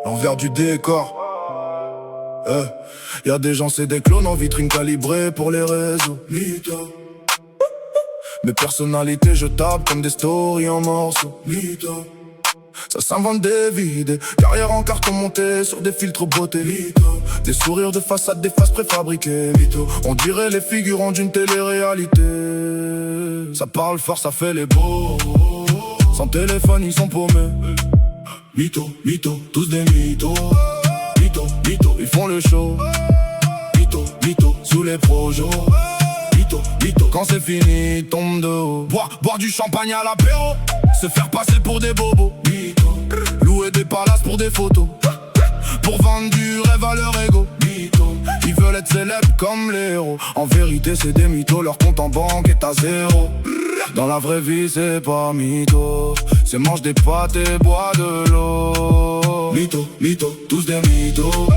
L'envers du décor. Y'a des gens, c'est des clones en vitrine calibrée pour les réseaux. Mytho. Mes personnalités, je tape comme des stories en morceaux. Mytho. Ça s'invente des vides, carrière en carton monté sur des filtres beauté. Mytho. Des sourires de façade, des faces préfabriquées. Mytho. On dirait les figurants d'une télé-réalité. Ça parle fort, ça fait les beaux. Sans téléphone, ils sont paumés. Mytho, mytho, tous des mythos. Mytho, mytho, ils font le show. Mytho, mytho, sous les projos. Mytho, mytho, quand c'est fini, ils tombent de haut. Boire du champagne à l'apéro. Se faire passer pour des bobos. Mytho. Louer des palaces pour des photos. Pour vendre du rêve à leur ego. Mytho. Ils veulent être célèbres comme les héros. En vérité c'est des mythos, leur compte en banque est à zéro. Dans la vraie vie c'est pas mytho. C'est mange des pâtes et bois de l'eau. Mytho, mytho, tous des mythos.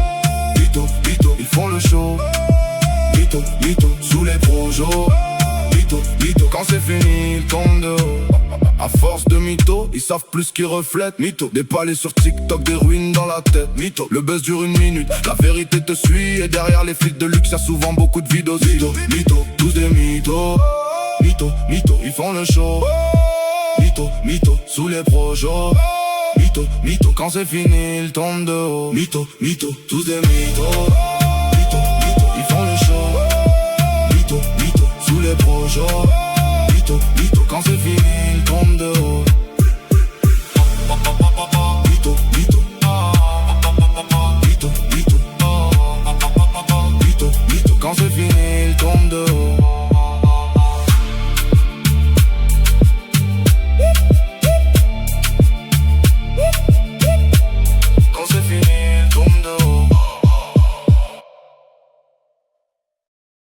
Mytho, mytho, ils font le show. Mytho, mytho, sous les projos. Mytho, mytho, quand c'est fini ils tombent de haut. À force de mytho, ils savent plus qu'ils reflètent. Mytho, des palais sur TikTok, des ruines dans la tête. Mytho, le buzz dure 1 minute, la vérité te suit. Et derrière les flics de luxe, y'a souvent beaucoup de vidéos. Mytho, mytho, tous des mythos. Mytho, mytho, ils font le show. Mytho, mytho, sous les projos. Mytho, mytho, quand c'est fini, ils tombent de haut. Mytho, mytho, tous des mythos. Mytho, mytho, ils font le show. Mytho, mytho, sous les projos. Mytho, mytho, quand c'est fini, ils tombent de haut.